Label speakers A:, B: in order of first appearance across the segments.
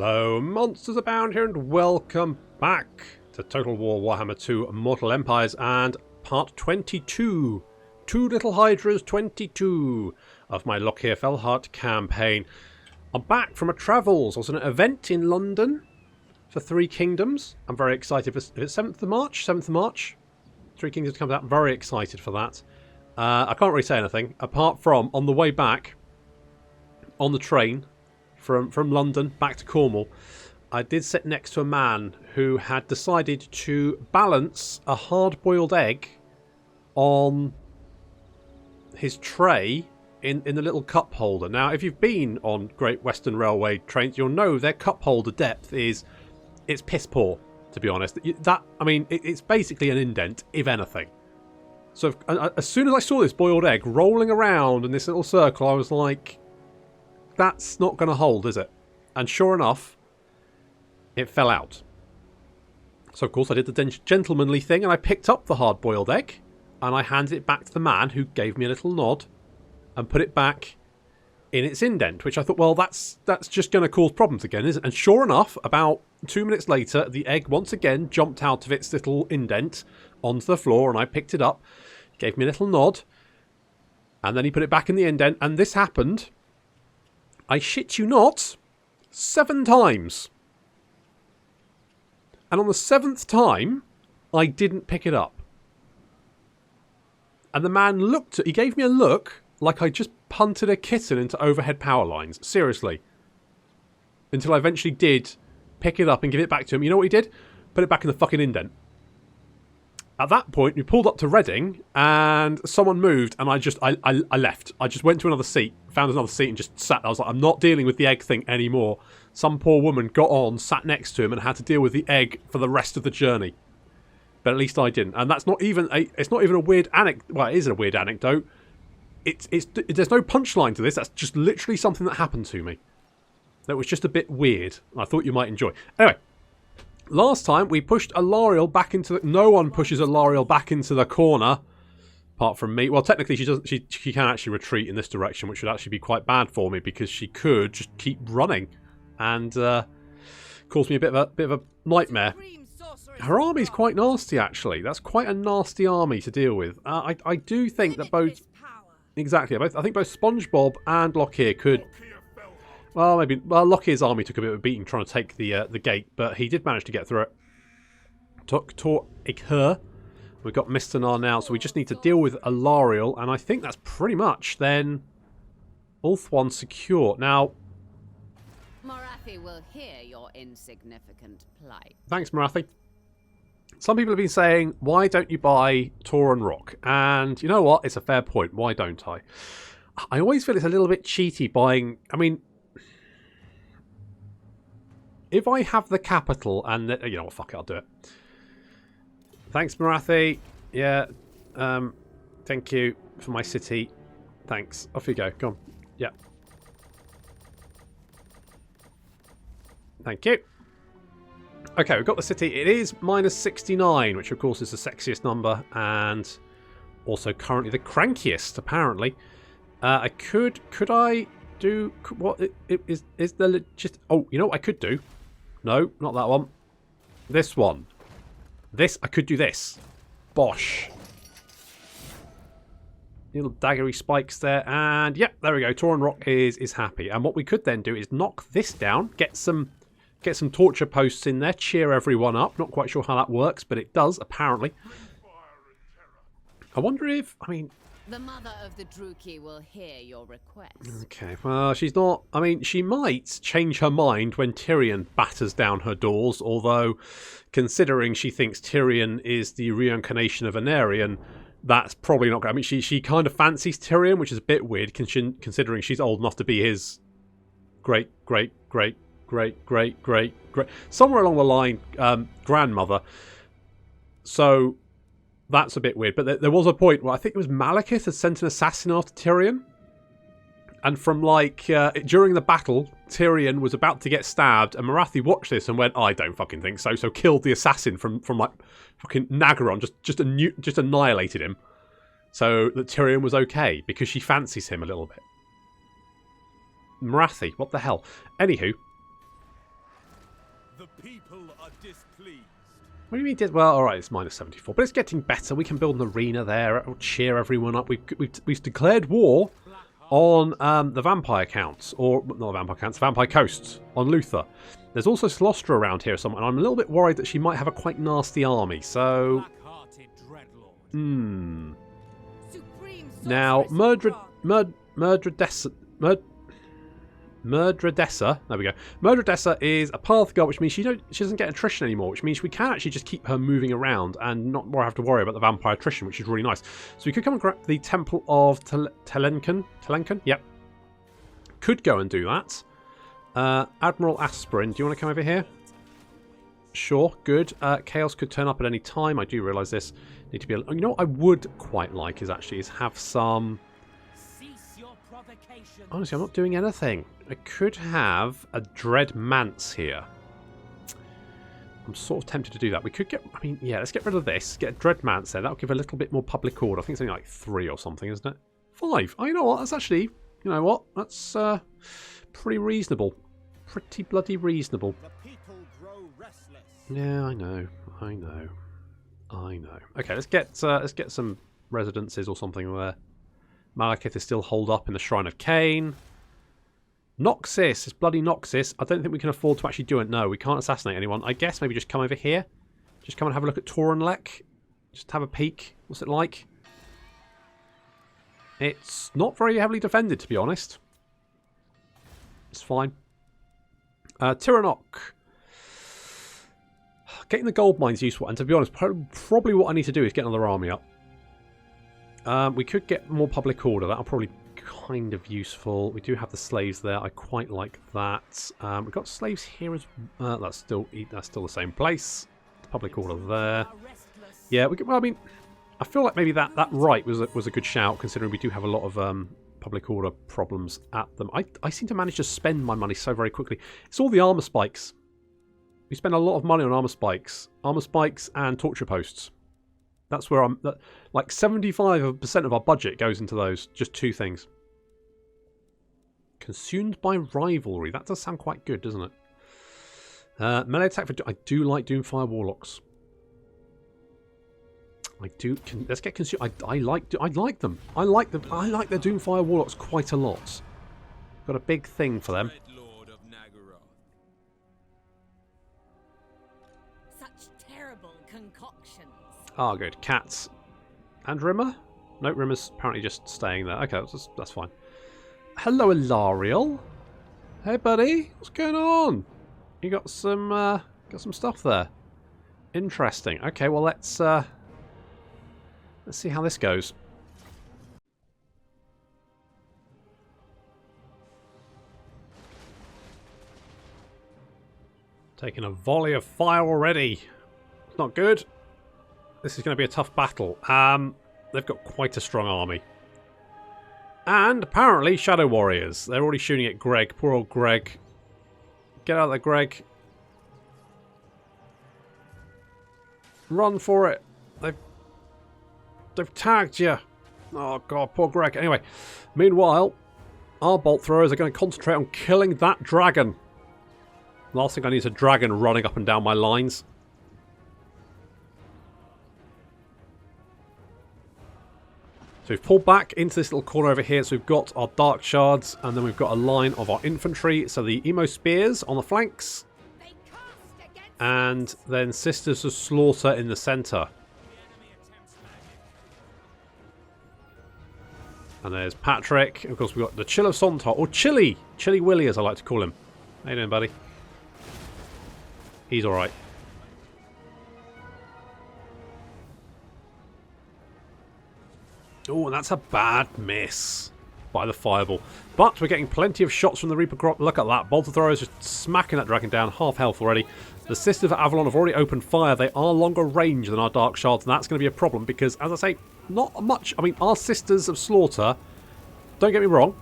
A: Hello, monsters abound here, and welcome back to Total War Warhammer 2 Mortal Empires and part 22. Two Little Hydras 22 of my Lokhir Fellheart Campaign. I'm back from a travels. I was at an event in London for Three Kingdoms. I'm very excited for it. 7th of March? 7th of March? Three Kingdoms comes out. I'm very excited for that. I can't really say anything apart from on the way back on the train from London back to Cornwall, I did sit next to a man who had decided to balance a hard-boiled egg on his tray in the little cup holder. Now, if you've been on Great Western Railway trains, you'll know their cup holder depth it's piss poor, to be honest. It's basically an indent, if anything. So as soon as I saw this boiled egg rolling around in this little circle, I was like, that's not going to hold, is it? And sure enough, it fell out. So of course I did the gentlemanly thing and I picked up the hard-boiled egg and I handed it back to the man, who gave me a little nod and put it back in its indent, which I thought, well, that's just going to cause problems again, isn't it? And sure enough, about 2 minutes later, the egg once again jumped out of its little indent onto the floor, and I picked it up, gave me a little nod, and then he put it back in the indent, and this happened, I shit you not, 7 times. And on the 7th time, I didn't pick it up. And the man he gave me a look like I just punted a kitten into overhead power lines. Seriously. Until I eventually did pick it up and give it back to him. You know what he did? Put it back in the fucking indent. At that point, we pulled up to Reading and someone moved and I left. I just went to another seat, found another seat and just sat. I was like, I'm not dealing with the egg thing anymore. Some poor woman got on, sat next to him and had to deal with the egg for the rest of the journey. But at least I didn't. And that's not even it's not even a weird anecdote. Well, it is a weird anecdote. There's no punchline to this. That's just literally something that happened to me. That was just a bit weird. I thought you might enjoy. Anyway, last time we pushed Alarielle back into the... No one pushes Alarielle back into the corner, apart from me. Well, technically she doesn't. She can actually retreat in this direction, which would actually be quite bad for me because she could just keep running and cause me a bit of a nightmare. Her army's quite nasty, actually. That's quite a nasty army to deal with. I do think that both... Exactly. I think both SpongeBob and Lokhir could... Well, maybe... Well, Lokhir's army took a bit of a beating trying to take the gate, but he did manage to get through it. Took her. We've got Mistanar now, so we just need to deal with Alarielle, and I think that's pretty much then Ulthuan secure. Now...
B: Morathi will hear your insignificant plight.
A: Thanks, Morathi. Some people have been saying, why don't you buy Tauren Rock? And you know what? It's a fair point. Why don't I? I always feel it's a little bit cheaty buying... I mean, if I have the capital and... You know what? Fuck it. I'll do it. Thanks, Morathi. Yeah. Thank you for my city. Thanks. Off you go. Go on. Yeah. Thank you. Okay, we've got the city. It is minus 69, which of course is the sexiest number and also currently the crankiest, apparently. Could I do what is the just? Oh, you know what I could do? No, not that one. This one. I could do this. Bosh. Little daggery spikes there, and yep, there we go. Tauren Rock is happy. And what we could then do is knock this down, get some torture posts in there, cheer everyone up. Not quite sure how that works, but it does, apparently. I wonder if,
B: The mother of the Druki will hear your request.
A: Okay, well, she's not... I mean, she might change her mind when Tyrion batters down her doors, although, considering she thinks Tyrion is the reincarnation of Anarion, that's probably not going to... I mean, she kind of fancies Tyrion, which is a bit weird, considering she's old enough to be his great, somewhere along the line, grandmother. So that's a bit weird. But there was a point where I think it was Malekith had sent an assassin after Tyrion, and from during the battle, Tyrion was about to get stabbed, and Morathi watched this and went, "I don't fucking think so." So killed the assassin from fucking Nagaron, just annihilated him, so that Tyrion was okay because she fancies him a little bit. Morathi, what the hell? Anywho,
C: The people are displeased.
A: What do you mean did? Well, alright, it's minus 74. But it's getting better. We can build an arena there. It'll cheer everyone up. We've declared war on the vampire counts. Or, not the vampire counts, vampire coasts on Lothir. There's also Slostra around here somewhere. And I'm a little bit worried that she might have a quite nasty army. So... Now, Murdredessa, there we go. Murdredessa is a path girl, which means she doesn't get attrition anymore, which means we can actually just keep her moving around and not more have to worry about the vampire attrition, which is really nice. So we could come and grab the Temple of Telenkan. Telenkan? Yep. Could go and do that. Admiral Aspirin, do you want to come over here? Sure, good. Chaos could turn up at any time. I do realise this. Need to be. You know what I would quite like is have some. Honestly, I'm not doing anything. I could have a Dread Manse here. I'm sort of tempted to do that. We could get. I mean, yeah, let's get rid of this. Get a Dread Manse there. That'll give a little bit more public order. I think it's only like 3 or something, isn't it? 5. Oh, you know what? That's actually. You know what? That's pretty reasonable. Pretty bloody reasonable. Yeah, I know. Okay, let's get some residences or something where Malekith is still holed up in the Shrine of Cain. Noxus, it's bloody Noxus. I don't think we can afford to actually do it. No, we can't assassinate anyone. I guess maybe just come over here. Just come and have a look at Torenlek. Just have a peek. What's it like? It's not very heavily defended, to be honest. It's fine. Tiranoc. Getting the gold mine is useful, and to be honest, probably what I need to do is get another army up. We could get more public order. That'll probably be kind of useful. We do have the slaves there. I quite like that. We've got slaves here as that's still the same place. Public order there. Yeah, well, I mean, I feel like maybe that right was a good shout, considering we do have a lot of public order problems at them. I seem to manage to spend my money so very quickly. It's all the armor spikes. We spend a lot of money on armor spikes and torture posts. That's where like 75% of our budget goes into those. Just 2 things. Consumed by rivalry. That does sound quite good, doesn't it? Melee attack for. I do like Doomfire Warlocks. Let's get consumed. I like them. I like the Doomfire Warlocks quite a lot. Got a big thing for them. Oh, good. Cats. And Rimmer? No, Rimmer's apparently just staying there. Okay, that's fine. Hello, Alarielle. Hey, buddy. What's going on? You got some stuff there. Interesting. Okay, well, let's see how this goes. Taking a volley of fire already. It's not good. This is going to be a tough battle. They've got quite a strong army. And apparently Shadow Warriors. They're already shooting at Greg. Poor old Greg. Get out there, Greg. Run for it. They've tagged you. Oh, God, poor Greg. Anyway, meanwhile, our bolt throwers are going to concentrate on killing that dragon. Last thing I need is a dragon running up and down my lines. So we've pulled back into this little corner over here. So we've got our Dark Shards, and then we've got a line of our infantry. So the Emo Spears on the flanks. And then Sisters of Slaughter in the centre. And there's Patrick. Of course, we've got the Chill of Sontar, or Chili. Chili Willy, as I like to call him. How you doing, buddy? He's alright. Oh, and that's a bad miss by the fireball. But we're getting plenty of shots from the Reaper Crop. Look at that. Bolter throwers just smacking that dragon down. Half health already. The Sisters of Avalon have already opened fire. They are longer range than our Dark Shards, and that's going to be a problem because, as I say, not much. I mean, our Sisters of Slaughter, don't get me wrong,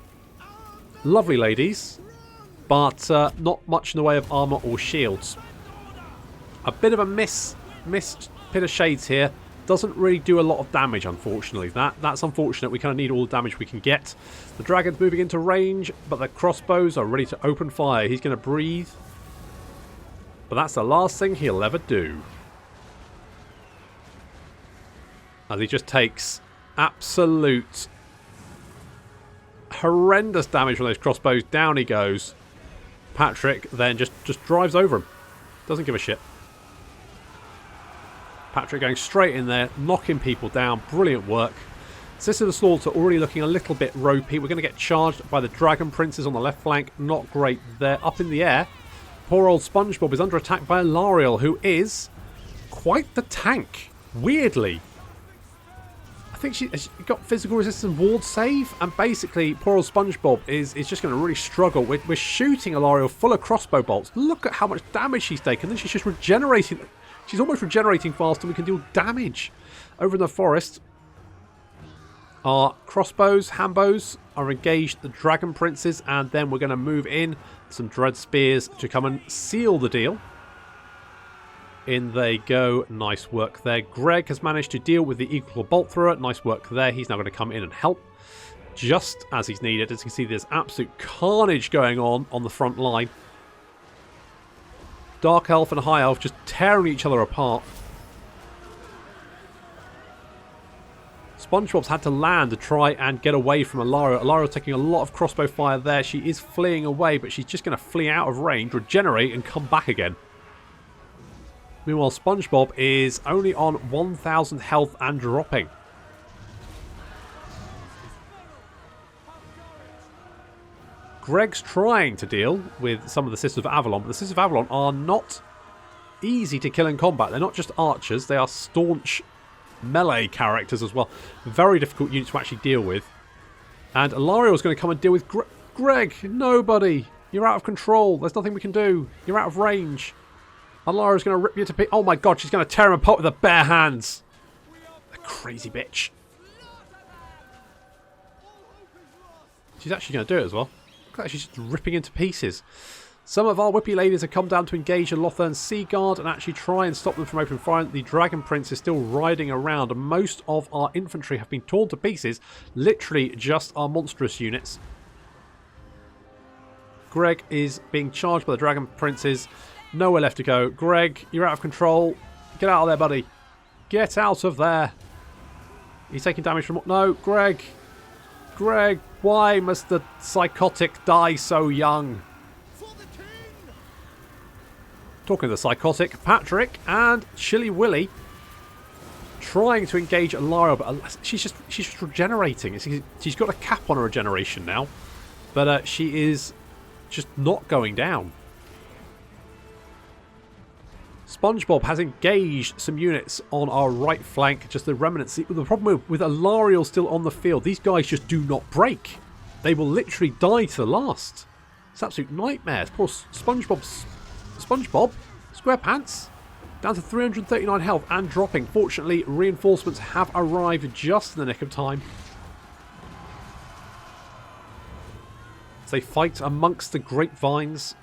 A: lovely ladies, but not much in the way of armour or shields. A bit of a missed pit of shades here. Doesn't really do a lot of damage, unfortunately. That's unfortunate. We kind of need all the damage we can get. The dragon's moving into range, but the crossbows are ready to open fire. He's going to breathe. But that's the last thing he'll ever do. As he just takes absolute horrendous damage from those crossbows. Down he goes. Patrick then just drives over him. Doesn't give a shit. Patrick going straight in there, knocking people down. Brilliant work. Sister of the Slaughter already looking a little bit ropey. We're going to get charged by the Dragon Princes on the left flank. Not great there. Up in the air. Poor old SpongeBob is under attack by Alarielle, who is quite the tank. Weirdly. I think she's got physical resistance ward save. And basically, poor old SpongeBob is just going to really struggle. We're shooting Alarielle full of crossbow bolts. Look at how much damage she's taken. Then she's just regenerating. She's almost regenerating fast and we can deal damage. Over in the forest, our crossbows, hambos are engaged the Dragon Princes, and then we're going to move in some Dread Spears to come and seal the deal. In they go. Nice work there. Greg has managed to deal with the Eagle Bolt Thrower. Nice work there. He's now going to come in and help just as he's needed. As you can see, there's absolute carnage going on the front line. Dark Elf and High Elf just tearing each other apart. SpongeBob's had to land to try and get away from Alarielle. Alarielle taking a lot of crossbow fire there. She is fleeing away, but she's just going to flee out of range, regenerate, and come back again. Meanwhile, SpongeBob is only on 1,000 health and dropping. Greg's trying to deal with some of the Sisters of Avalon, but the Sisters of Avalon are not easy to kill in combat. They're not just archers, they are staunch melee characters as well. Very difficult units to actually deal with. And Alarielle is going to come and deal with Greg. Nobody. You're out of control. There's nothing we can do. You're out of range. Alarielle is going to rip you to pieces. Oh my god, she's going to tear him apart with her bare hands. A crazy bitch. She's actually going to do it as well. Look like she's just ripping into pieces. Some of our Whippy ladies have come down to engage the Lothern Sea Guard and actually try and stop them from open fire. The Dragon Prince is still riding around, and most of our infantry have been torn to pieces. Literally just our monstrous units. Greg is being charged by the Dragon Princes. Nowhere left to go. Greg, you're out of control. Get out of there, buddy. Get out of there. He's taking damage from... No, Greg. Greg, why must the psychotic die so young? Talking of the psychotic, Patrick and Chilly Willy trying to engage Alarielle, but she's just regenerating. She's got a cap on her regeneration now, but she is just not going down. SpongeBob has engaged some units on our right flank, just the remnants. The problem with Alarielle still on the field, these guys just do not break. They will literally die to the last. It's absolute nightmares. Poor SpongeBob, SquarePants, down to 339 health and dropping. Fortunately, reinforcements have arrived just in the nick of time. As they fight amongst the grapevines.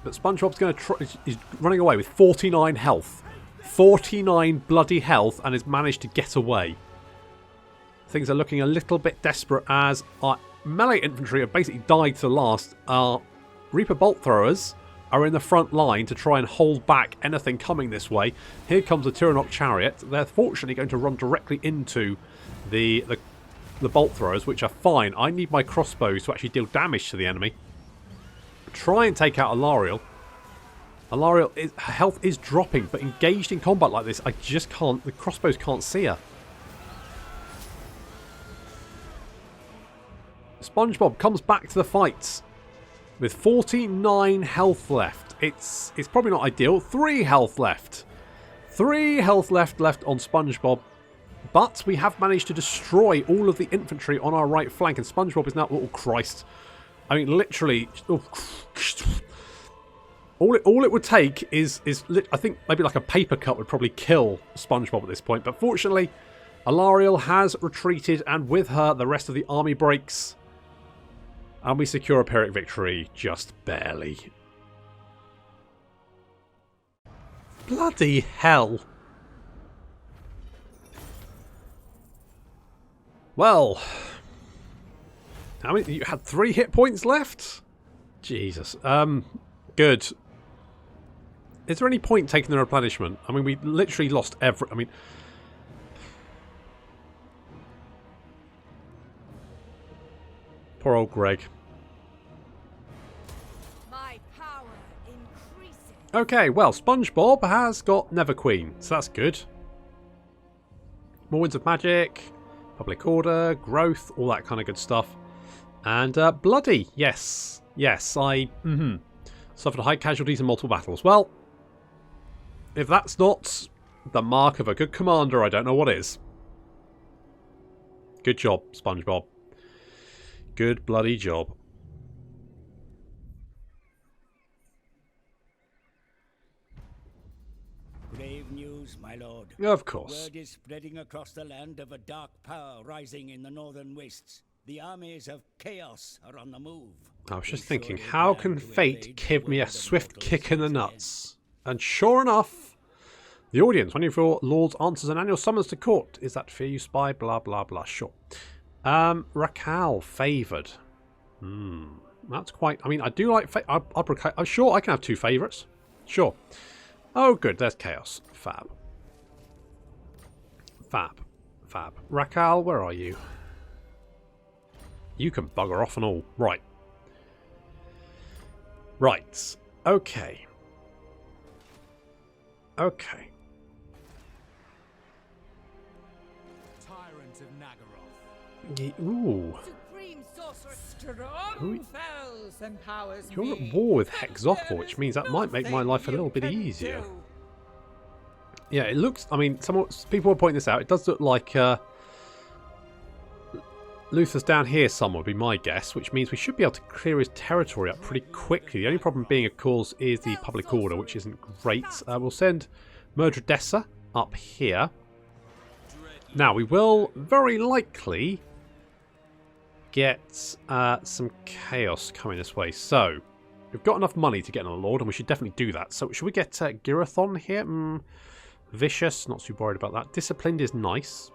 A: But SpongeBob's going to try. He's running away with 49 health. 49 bloody health, and has managed to get away. Things are looking a little bit desperate as our melee infantry have basically died to the last. Our Reaper Bolt Throwers are in the front line to try and hold back anything coming this way. Here comes the Tyrannok Chariot. They're fortunately going to run directly into the Bolt Throwers, which are fine. I need my crossbows to actually deal damage to the enemy. Try and take out Alarielle. Alarielle, her health is dropping, but engaged in combat like this, I just can't. The crossbows can't see her. SpongeBob comes back to the fight with 49 health left. It's probably not ideal. 3 health left. 3 health left on SpongeBob. But we have managed to destroy all of the infantry on our right flank, and SpongeBob is now... Oh, Christ. I mean, literally... Oh, all it would take is I think maybe like a paper cut would probably kill SpongeBob at this point. But fortunately, Alarielle has retreated, and with her, the rest of the army breaks. And we secure a Pyrrhic victory, just barely. Bloody hell. Well, how many? You had 3 hit points left? Jesus. Good. Is there any point taking the replenishment? I mean, we literally lost every... I mean... Poor old Greg.
B: My power increases.
A: Okay, well, SpongeBob has got Neverqueen, so that's good. More Winds of Magic, Public Order, Growth, all that kind of good stuff. And Bloody, yes. Yes, I suffered high casualties in multiple battles. Well, if that's not the mark of a good commander, I don't know what is. Good job, SpongeBob. Good bloody job.
D: Grave news, my lord.
A: Of course.
D: Word is spreading across the land of a dark power rising in the northern wastes. The armies of chaos are on the move.
A: I was just thinking, how can fate give me a swift kick in the nuts? And sure enough, the audience, one of your lords answers an annual summons to court. Is that fear you spy? Blah, blah, blah. Sure. Rakal, favoured. That's quite... I mean, I do like... I'm sure I can have 2 favourites. Sure. Oh, good. There's chaos. Fab. Fab. Fab. Rakal, where are you? You can bugger off and all. Right. Right. Okay. Okay.
C: Tyrant of Nagaroth.
A: Ooh.
B: Supreme sorcerer.
E: Strong fells and powers.
A: You're at war with Hexoppel, which means that might make my life a little bit easier. Yeah, it looks... I mean, people are pointing this out. It does look like... Luther's down here somewhere would be my guess, which means we should be able to clear his territory up pretty quickly. The only problem being, of course, is the public order, which isn't great. We'll send Murdredessa up here. Now, we will very likely get some chaos coming this way. So, we've got enough money to get on a lord, and we should definitely do that. So, should we get Girathon here? Vicious, not too worried about that. Disciplined is nice.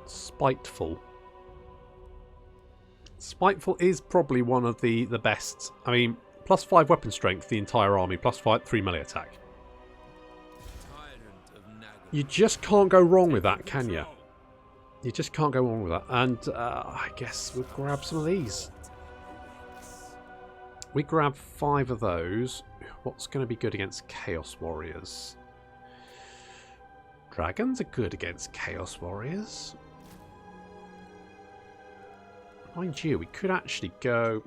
A: Spiteful. Spiteful is probably one of the best. I mean, +5 weapon strength, the entire army, +3 melee attack. You just can't go wrong with that, can you? You just can't go wrong with that. And I guess we'll grab some of these. We grab 5 of those. What's going to be good against Chaos Warriors? Dragons are good against Chaos Warriors. Mind you, we could actually go...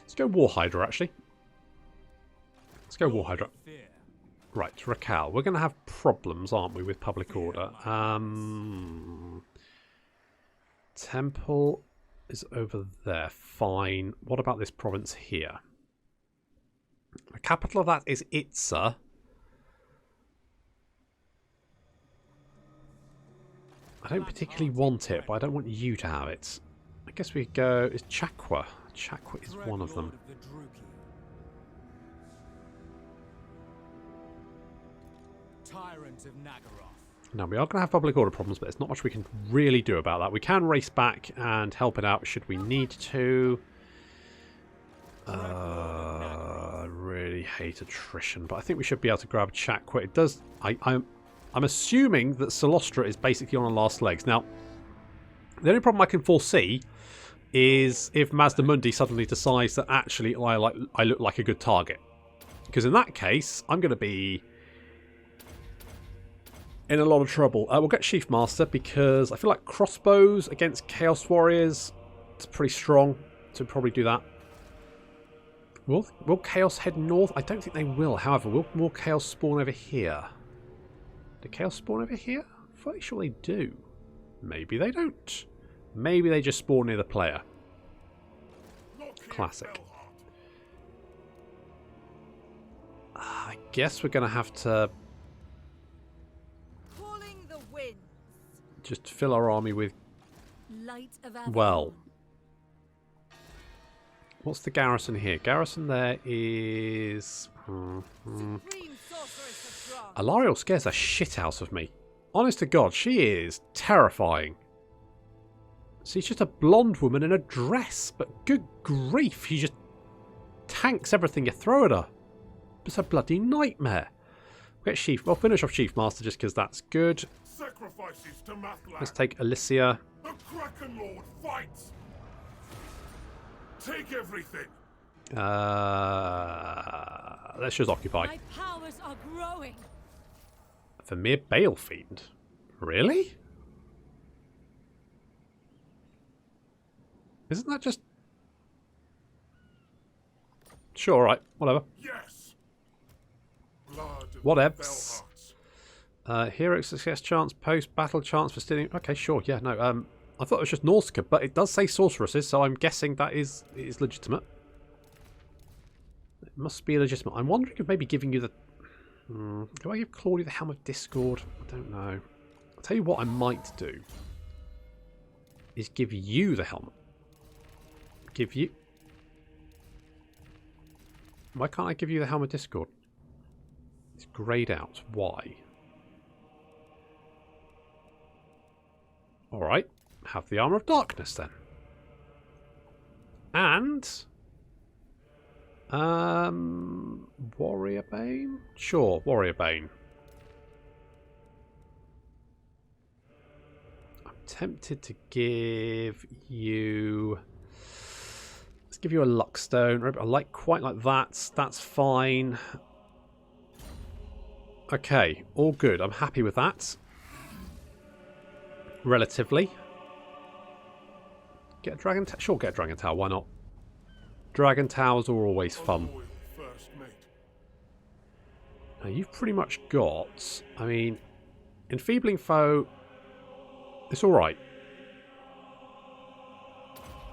A: Let's go War Hydra, actually. Let's go War Hydra. Right, Rakal. We're going to have problems, aren't we, with public order? Temple is over there. Fine. What about this province here? The capital of that is Itza. I don't particularly want it, but I don't want you to have it. I guess we go... Is Chakwa. Chakwa is one of them.
C: Tyrant of Nagaroth.
A: Now, we are going to have public order problems, but there's not much we can really do about that. We can race back and help it out should we need to. I really hate attrition, but I think we should be able to grab Chakwa. It does... I'm assuming that Solostra is basically on the last legs. Now, the only problem I can foresee is if Mazda Mundi suddenly decides that actually I look like a good target. Because in that case, I'm going to be in a lot of trouble. We'll get Chief Master because I feel like crossbows against Chaos Warriors, it's pretty strong. So we'll probably do that. Will Chaos head north? I don't think they will. However, will Chaos spawn over here? Do Chaos spawn over here? I'm fairly sure they do. Maybe they don't. Maybe they just spawn near the player. Classic. I guess we're going to have to
B: Calling the winds.
A: just fill our army with...
B: Light of
A: Well, what's the garrison here? Garrison there is...
B: Supreme sorceress of Strong.
A: Alarielle scares the shit out of me. Honest to God, she is terrifying. She's just a blonde woman in a dress, but good grief, she just tanks everything you throw at her. It's a bloody nightmare. We'll get Chief. We'll finish off Chief Master just because that's good.
F: Sacrifices to Mathlan.
A: Let's take Alicia.
F: The Kraken Lord fights. Take everything.
A: Let's just occupy.
E: My powers are growing.
A: Vermeer Bale Fiend. Really? Isn't that just... Sure, right. Whatever.
F: Yes. Blood of
A: Whatevs.
F: Fellhearts.
A: Hero success chance, post-battle chance for stealing... Okay, sure, yeah, no. I thought it was just Nausicaa, but it does say sorceresses, so I'm guessing that is legitimate. It must be legitimate. I'm wondering if maybe giving you the... do I give Claudia the Helm of Discord? I don't know. I'll tell you what I might do. Is give you the helmet. Give you... Why can't I give you the Helm of Discord? It's greyed out. Why? Alright. Have the Armour of Darkness then. And... Warrior Bane? Sure, Warrior Bane. I'm tempted to give you... Let's give you a Luckstone. I like quite like that. That's fine. Okay, all good. I'm happy with that. Relatively. Get a Dragon Tower? Sure, get a Dragon Tower. Why not? Dragon Towers are always fun.
F: First mate.
A: Now, you've pretty much got... I mean, Enfeebling Foe... It's alright.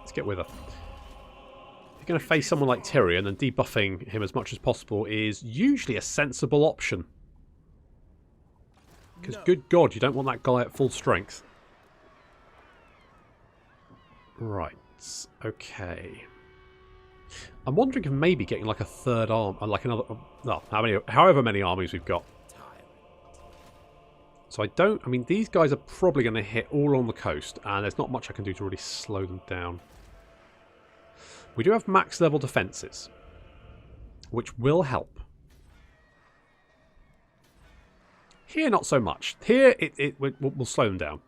A: Let's get with her. If you're going to face someone like Tyrion, and debuffing him as much as possible is usually a sensible option. Because good God, you don't want that guy at full strength. Right. Okay. I'm wondering if maybe getting like a third arm, like another, no, however many armies we've got. So I mean, these guys are probably going to hit all on the coast, and there's not much I can do to really slow them down. We do have max level defences, which will help. Here, not so much. Here, we'll slow them down.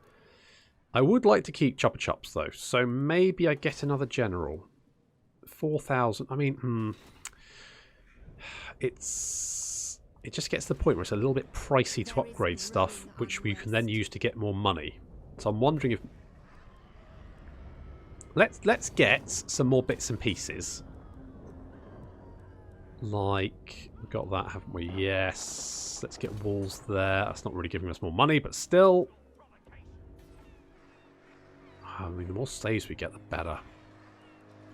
A: I would like to keep Chuppa Chups, though, so maybe I get another general. 4,000. I mean, it just gets to the point where it's a little bit pricey to upgrade stuff, which we can then use to get more money. So I'm wondering if... Let's get some more bits and pieces. Like, we've got that, haven't we? Yes. Let's get walls there. That's not really giving us more money, but still. I mean, the more staves we get, the better.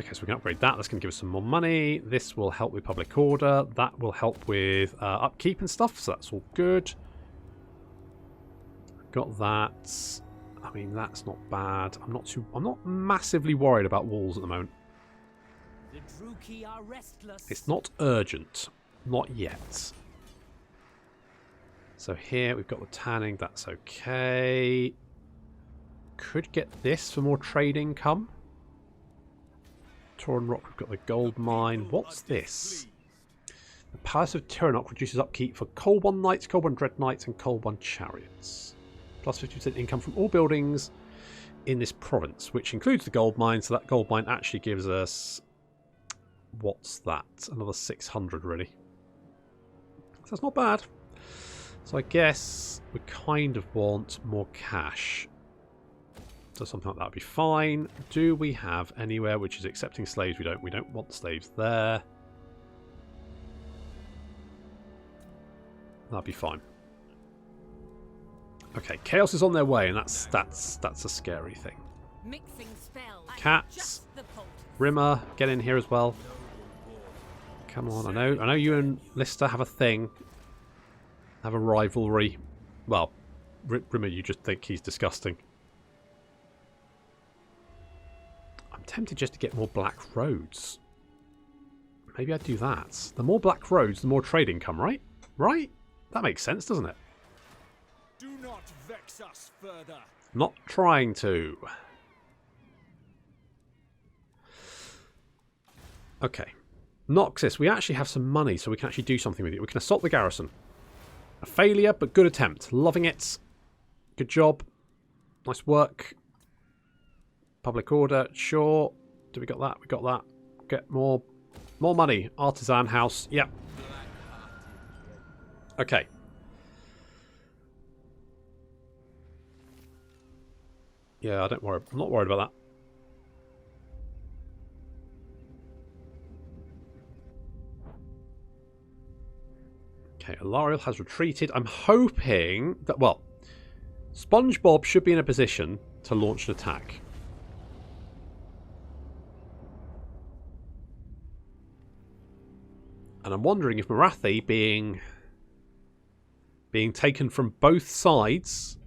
A: Okay, so we can upgrade that. That's going to give us some more money. This will help with public order. That will help with upkeep and stuff, so that's all good. Got that. I mean, that's not bad. I'm not massively worried about walls at the moment.
D: The Druki are restless.
A: It's not urgent. Not yet. So here we've got the tanning. That's okay. Could get this for more trade income. Tauren Rock, we've got the gold mine. What's this? The Palace of Tyrannoc reduces upkeep for Coal 1 Knights, Coal 1 Dread Knights, and Coal 1 Chariots. Plus 50% income from all buildings in this province, which includes the gold mine. So that gold mine actually gives us... What's that? Another 600, really. So that's not bad. So I guess we kind of want more cash. So something like that would be fine. Do we have anywhere which is accepting slaves? We don't. We don't want slaves there. That'd be fine. Okay, chaos is on their way, and that's a scary thing.
E: Mixing spells.
A: Cats, Rimmer, get in here as well. Come on, I know you and Lister have a thing. Have a rivalry. Well, Rimmer, you just think he's disgusting. I'm tempted just to get more black roads. Maybe I'd do that. The more black roads, the more trade income, right? Right? That makes sense, doesn't it?
C: Do not vex us further.
A: Not trying to. Okay. Noxus, we actually have some money, so we can actually do something with it. We can assault the garrison. A failure, but good attempt. Loving it. Good job. Nice work. Public order, sure. Do we got that? We got that. Get more money. Artisan house. Yep. Okay. Yeah, I'm not worried about that. Okay, Alarielle has retreated. I'm hoping that, well, SpongeBob should be in a position to launch an attack. And I'm wondering if Morathi being taken from both sides.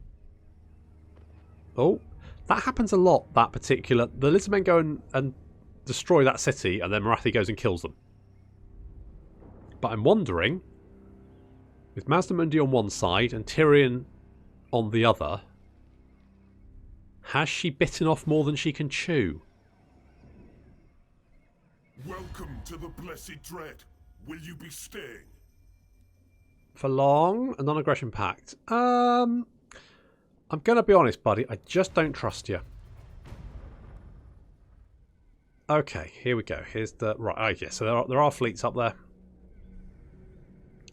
A: Oh, that happens a lot, that particular... The Lizardmen go and destroy that city, and then Morathi goes and kills them. But I'm wondering, with Mazdamundi on one side and Tyrion on the other, has she bitten off more than she can chew?
F: Welcome to the Blessed Dread. Will you be staying?
A: For long? A non-aggression pact. I'm going to be honest, buddy. I just don't trust you. Okay, here we go. Here's the... Right, okay, so there are fleets up there.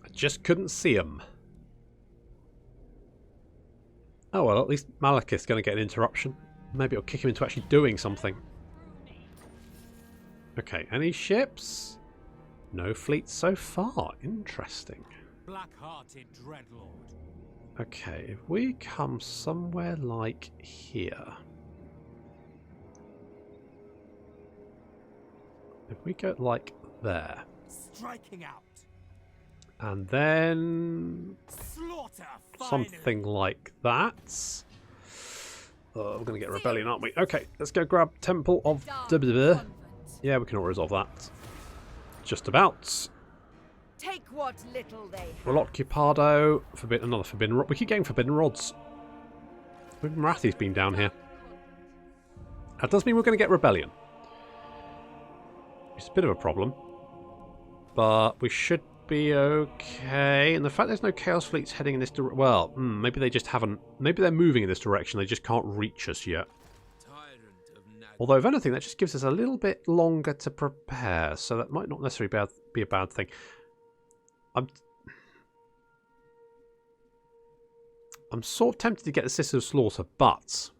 A: I just couldn't see them. Oh, well, at least Malekith's going to get an interruption. Maybe it'll kick him into actually doing something. Okay, any ships? No fleets so far. Interesting.
C: Black-hearted dreadlord.
A: Okay, if we come somewhere like here. If we go like there.
C: Striking out.
A: And then
C: Slaughter.
A: something like that. Oh, we're going to get a rebellion, aren't we? Okay, let's go grab Temple of... Yeah, we can all resolve that. Just about.
B: Take what little they have.
A: Reloccupado. Another forbidden rod. We keep getting forbidden rods. Morathi's been down here. That does mean we're going to get rebellion. It's a bit of a problem. But we should be okay. And the fact there's no Chaos fleets heading in this direction... Well, maybe they just haven't... Maybe they're moving in this direction. They just can't reach us yet. Although, if anything, that just gives us a little bit longer to prepare. So that might not necessarily be a bad thing. I'm sort of tempted to get the Sisters of Slaughter, but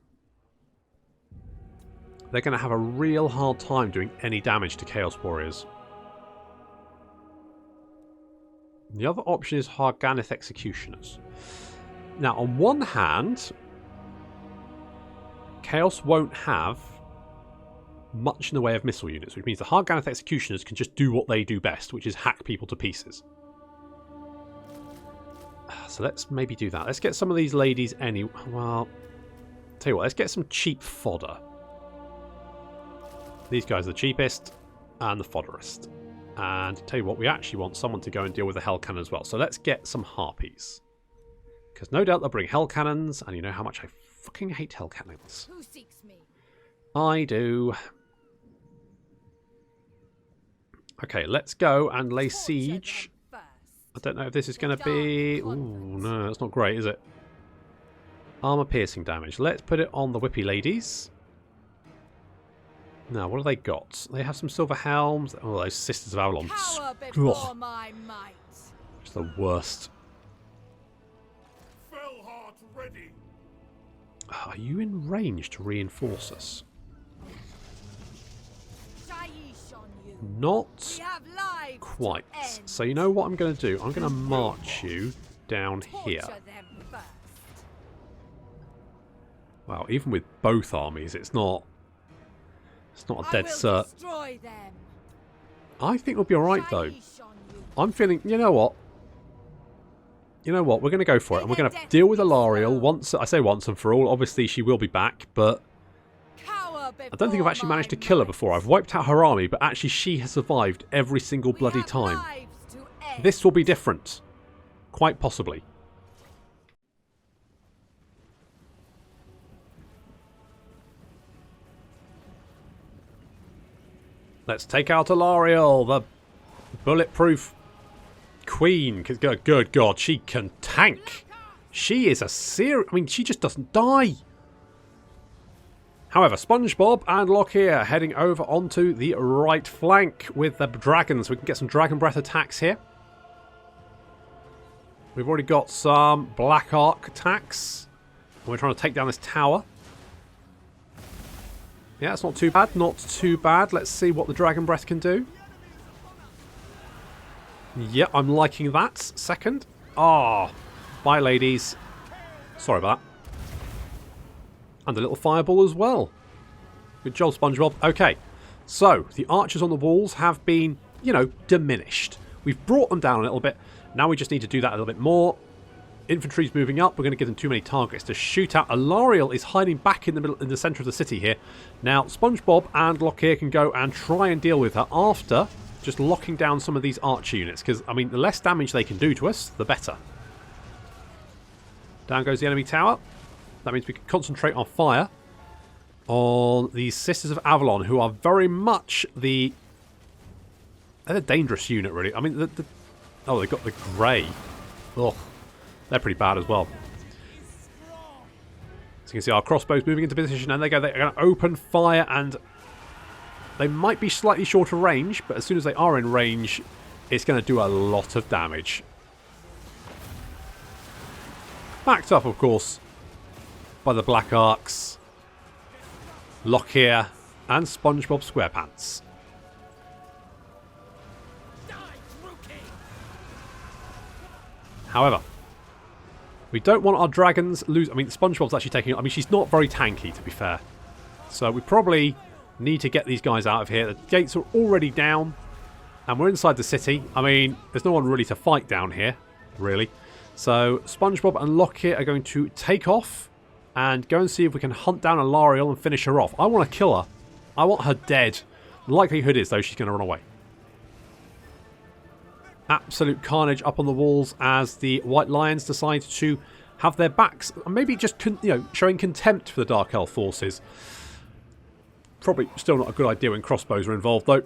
A: they're going to have a real hard time doing any damage to Chaos Warriors. The other option is Harganeth Executioners. Now, on one hand, Chaos won't have much in the way of missile units, which means the Harganeth Executioners can just do what they do best, which is hack people to pieces. So let's maybe do that. Let's get some of these ladies well, tell you what, let's get some cheap fodder. These guys are the cheapest and the fodderest. And tell you what, we actually want someone to go and deal with the Hell Cannon as well. So let's get some Harpies. Because no doubt they'll bring Hell Cannons, and you know how much I fucking hate Hell Cannons.
B: Who seeks me?
A: I do. Okay, let's go and lay siege. I don't know if this is going to be... Ooh, no, that's not great, is it? Armour piercing damage. Let's put it on the Whippy ladies. Now, what have they got? They have some silver helms. Oh, those Sisters of Avalon.
B: Before my might.
A: It's the worst.
F: Fellheart ready.
A: Are you in range to reinforce us? Not quite. So you know what I'm going to do? I'm going to march you down here. Wow, even with both armies, it's not a dead cert. I think we'll be alright though. I'm feeling, you know what? We're going to go for it, and we're going to deal with Alarielle once. I say once and for all. Obviously, she will be back, but I don't think I've actually managed to kill her before. I've wiped out her army, but actually she has survived every single bloody time. This will be different. Quite possibly. Let's take out Alarielle, the bulletproof queen. Good God, she can tank. She is a serious... I mean, she just doesn't die. However, SpongeBob and Lokhir heading over onto the right flank with the dragons. We can get some Dragon Breath attacks here. We've already got some Black Arc attacks. We're trying to take down this tower. Yeah, it's not too bad. Not too bad. Let's see what the Dragon Breath can do. Yeah, I'm liking that. Second. Ah, bye, ladies. Sorry about that. And a little fireball as well. Good job, SpongeBob. Okay, so the archers on the walls have been, you know, diminished. We've brought them down a little bit. Now we just need to do that a little bit more. Infantry's moving up. We're going to give them too many targets to shoot at. Alarielle is hiding back in the middle, in the centre of the city here. Now, SpongeBob and Lokhir can go and try and deal with her after just locking down some of these archer units. Because, I mean, the less damage they can do to us, the better. Down goes the enemy tower. That means we can concentrate our fire on the Sisters of Avalon, who are very much the... They're a dangerous unit, really. I mean, oh, they've got the grey. Ugh. They're pretty bad as well. So you can see our crossbows moving into position, and they're going to open fire, and they might be slightly shorter range, but as soon as they are in range, it's going to do a lot of damage. Backed up, of course, by the Black Arcs, Lokhir, and SpongeBob SquarePants. However, we don't want our dragons lose... I mean, SpongeBob's actually taking... I mean, she's not very tanky, to be fair. So we probably need to get these guys out of here. The gates are already down, and we're inside the city. I mean, there's no one really to fight down here, really. So SpongeBob and Lokhir are going to take off and go and see if we can hunt down Alarielle and finish her off. I want to kill her. I want her dead. The likelihood is, though, she's going to run away. Absolute carnage up on the walls as the White Lions decide to have their backs, maybe just, you know, showing contempt for the Dark Elf forces. Probably still not a good idea when crossbows are involved, though,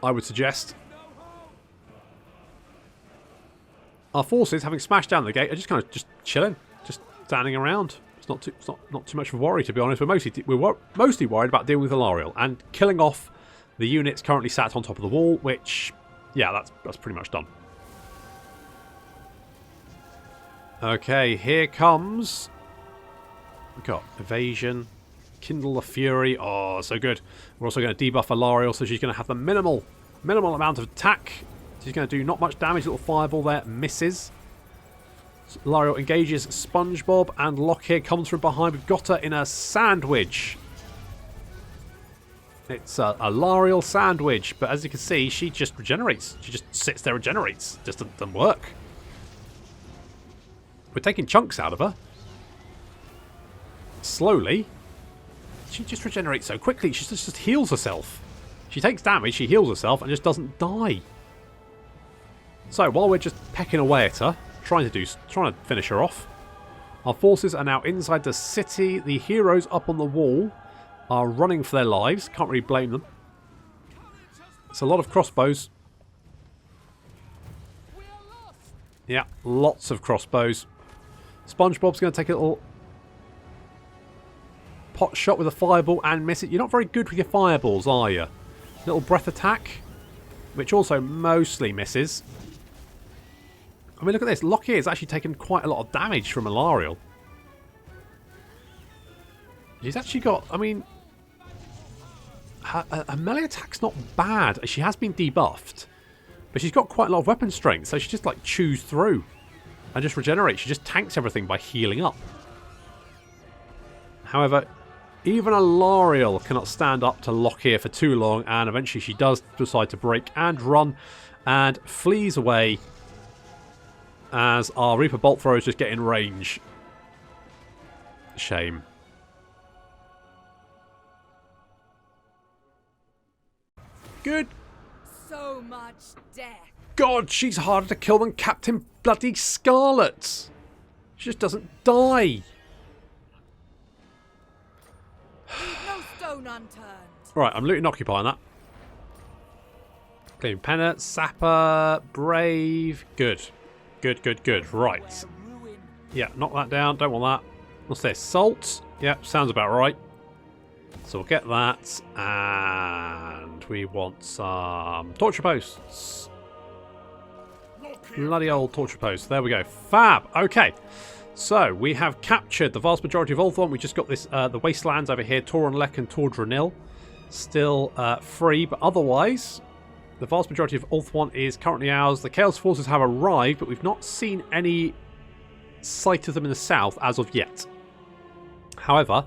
A: I would suggest. Our forces, having smashed down the gate, are just kind of just chilling, just standing around. It's not too much of a worry, to be honest. We're mostly worried about dealing with Alarielle and killing off the units currently sat on top of the wall, which... yeah, that's pretty much done. Okay, here comes... we've got evasion, kindle the fury. Oh, so good. We're also going to debuff Alarielle, so she's going to have the minimal amount of attack. She's going to do not much damage. Little fireball there, misses. So Alarielle engages SpongeBob, and Lokhir comes from behind. We've got her in a sandwich. It's a Alarielle sandwich, but as you can see, she just regenerates. She just sits there and regenerates. Just doesn't work. We're taking chunks out of her. Slowly. She just regenerates so quickly. She just heals herself. She takes damage, she heals herself, and just doesn't die. So, while we're just pecking away at her, trying to finish her off, our forces are now inside the city. The heroes up on the wall are running for their lives. Can't really blame them. It's a lot of crossbows. Yeah, lots of crossbows. SpongeBob's going to take a little pot shot with a fireball and miss it. You're not very good with your fireballs, are you? Little breath attack, which also mostly misses. I mean, look at this. Lokhir has actually taken quite a lot of damage from Alarielle. She's actually got... I mean... Her melee attack's not bad. She has been debuffed. But she's got quite a lot of weapon strength, so she just, like, chews through. And just regenerates. She just tanks everything by healing up. However, even Alarielle cannot stand up to Lokhir for too long, and eventually she does decide to break and run, and flees away as our Reaper Bolt Throwers just get in range. Shame. Good.
E: So much death.
A: God, she's harder to kill than Captain Bloody Scarlet. She just doesn't die.
E: Leave no stone unturned.
A: Right, I'm looting occupying that. Clean Penner, Sapper, Brave. Good. Good, good, good. Right. Yeah, knock that down. Don't want that. What's this? Salt. Yeah, sounds about right. So we'll get that. And we want some torture posts. Bloody old torture posts. There we go. Fab. Okay. So we have captured the vast majority of Ulthuan. We just got this the wastelands over here. Toronlek and Tordranil. Still free, but otherwise the vast majority of Ulthuan is currently ours. The Chaos Forces have arrived, but we've not seen any sight of them in the south as of yet. However,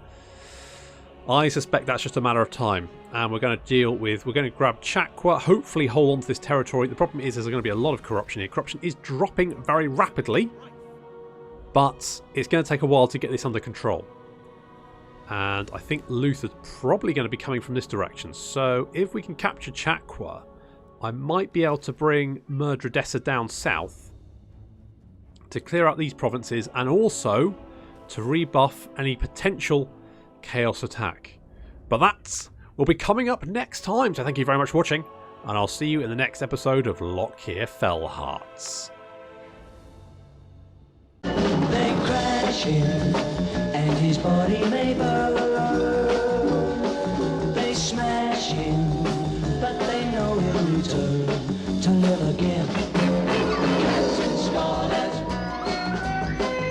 A: I suspect that's just a matter of time, and we're going to grab Chakwa, hopefully hold on to this territory. The problem is there's going to be a lot of corruption here. Corruption is dropping very rapidly, but it's going to take a while to get this under control. And I think Lothir's probably going to be coming from this direction. So if we can capture Chakwa, I might be able to bring Murdredessa down south to clear out these provinces and also to rebuff any potential chaos attack. But that will be coming up next time. So thank you very much for watching, and I'll see you in the next episode of Lokhir Fellheart.
G: They crash him, and his body may burn. They smash him, but they know he'll return to live again. Captain Scarlet,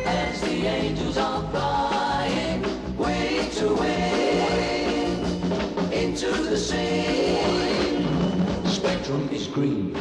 G: as the angels are flying, wing to wing, into the sea. Spectrum is green.